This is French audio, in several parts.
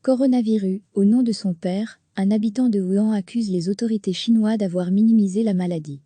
Coronavirus, au nom de son père, un habitant de Wuhan accuse les autorités chinoises d'avoir minimisé la maladie.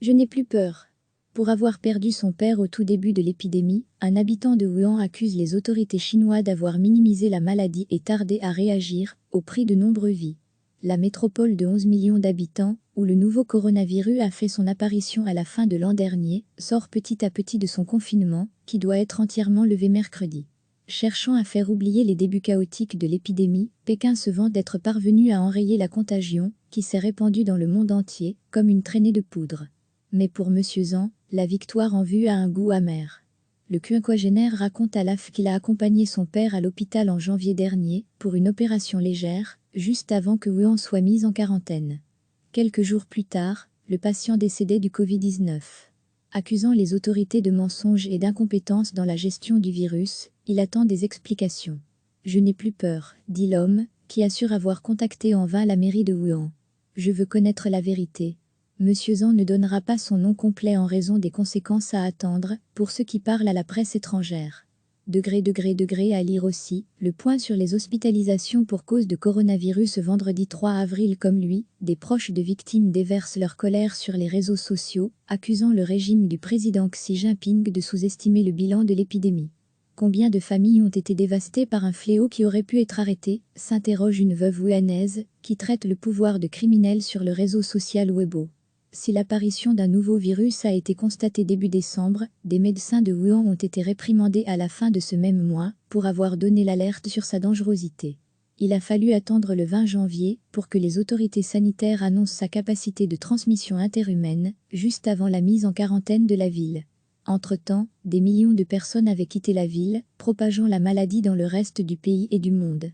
Je n'ai plus peur. Pour avoir perdu son père au tout début de l'épidémie, un habitant de Wuhan accuse les autorités chinoises d'avoir minimisé la maladie et tardé à réagir, au prix de nombreuses vies. La métropole de 11 millions d'habitants, où le nouveau coronavirus a fait son apparition à la fin de l'an dernier, sort petit à petit de son confinement, qui doit être entièrement levé mercredi. Cherchant à faire oublier les débuts chaotiques de l'épidémie, Pékin se vante d'être parvenu à enrayer la contagion, qui s'est répandue dans le monde entier, comme une traînée de poudre. Mais pour Monsieur Zhang, la victoire en vue a un goût amer. Le quinquagénaire raconte à l'AF qu'il a accompagné son père à l'hôpital en janvier dernier, pour une opération légère, juste avant que Wuhan soit mise en quarantaine. Quelques jours plus tard, le patient décédait du Covid-19. Accusant les autorités de mensonges et d'incompétence dans la gestion du virus, il attend des explications. « Je n'ai plus peur », dit l'homme, qui assure avoir contacté en vain la mairie de Wuhan. « Je veux connaître la vérité. » Monsieur Zhang ne donnera pas son nom complet en raison des conséquences à attendre, pour ceux qui parlent à la presse étrangère. À lire aussi, le point sur les hospitalisations pour cause de coronavirus ce vendredi 3 avril. Comme lui, des proches de victimes déversent leur colère sur les réseaux sociaux, accusant le régime du président Xi Jinping de sous-estimer le bilan de l'épidémie. Combien de familles ont été dévastées par un fléau qui aurait pu être arrêté, s'interroge une veuve wuhanaise, qui traite le pouvoir de criminel sur le réseau social Weibo. Si l'apparition d'un nouveau virus a été constatée début décembre, des médecins de Wuhan ont été réprimandés à la fin de ce même mois pour avoir donné l'alerte sur sa dangerosité. Il a fallu attendre le 20 janvier pour que les autorités sanitaires annoncent sa capacité de transmission interhumaine, juste avant la mise en quarantaine de la ville. Entre-temps, des millions de personnes avaient quitté la ville, propageant la maladie dans le reste du pays et du monde.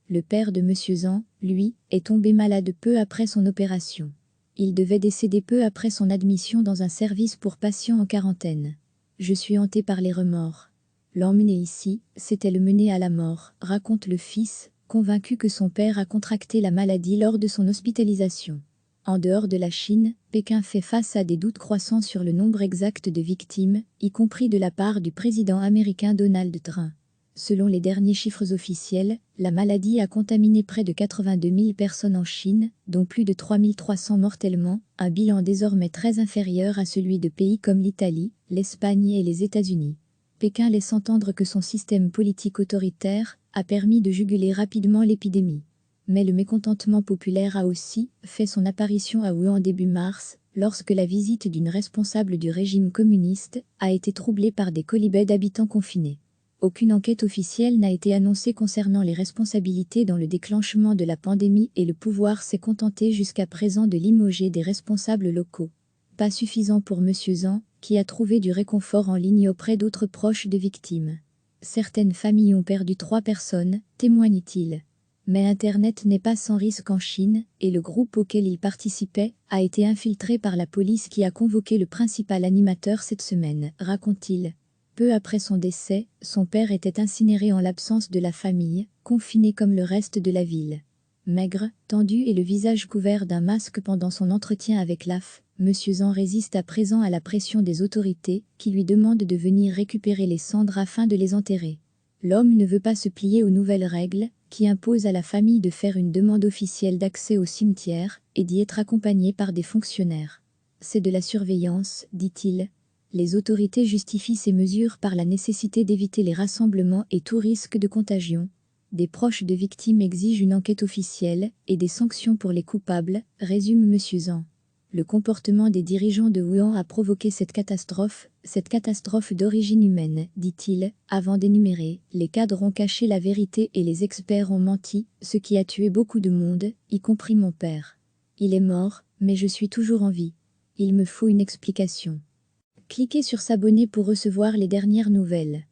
Le père de Monsieur Zhang, lui, est tombé malade peu après son opération. Il devait décéder peu après son admission dans un service pour patients en quarantaine. « Je suis hanté par les remords. L'emmener ici, c'était le mener à la mort », raconte le fils, convaincu que son père a contracté la maladie lors de son hospitalisation. En dehors de la Chine, Pékin fait face à des doutes croissants sur le nombre exact de victimes, y compris de la part du président américain Donald Trump. Selon les derniers chiffres officiels, la maladie a contaminé près de 82 000 personnes en Chine, dont plus de 3 300 mortellement, un bilan désormais très inférieur à celui de pays comme l'Italie, l'Espagne et les États-Unis. Pékin laisse entendre que son système politique autoritaire a permis de juguler rapidement l'épidémie. Mais le mécontentement populaire a aussi fait son apparition à Wuhan début mars, lorsque la visite d'une responsable du régime communiste a été troublée par des quolibets d'habitants confinés. Aucune enquête officielle n'a été annoncée concernant les responsabilités dans le déclenchement de la pandémie et le pouvoir s'est contenté jusqu'à présent de limoger des responsables locaux. Pas suffisant pour Monsieur Zhang, qui a trouvé du réconfort en ligne auprès d'autres proches de victimes. Certaines familles ont perdu 3 personnes, témoigne-t-il. Mais Internet n'est pas sans risque en Chine, et le groupe auquel il participait a été infiltré par la police qui a convoqué le principal animateur cette semaine, raconte-t-il. Peu après son décès, son père était incinéré en l'absence de la famille, confiné comme le reste de la ville. Maigre, tendu et le visage couvert d'un masque pendant son entretien avec l'AF, Monsieur Zhang résiste à présent à la pression des autorités, qui lui demandent de venir récupérer les cendres afin de les enterrer. L'homme ne veut pas se plier aux nouvelles règles, qui imposent à la famille de faire une demande officielle d'accès au cimetière, et d'y être accompagné par des fonctionnaires. C'est de la surveillance, dit-il. Les autorités justifient ces mesures par la nécessité d'éviter les rassemblements et tout risque de contagion. Des proches de victimes exigent une enquête officielle et des sanctions pour les coupables, résume Monsieur Zhang. Le comportement des dirigeants de Wuhan a provoqué cette catastrophe d'origine humaine, dit-il, avant d'énumérer. Les cadres ont caché la vérité et les experts ont menti, ce qui a tué beaucoup de monde, y compris mon père. Il est mort, mais je suis toujours en vie. Il me faut une explication. Cliquez sur s'abonner pour recevoir les dernières nouvelles.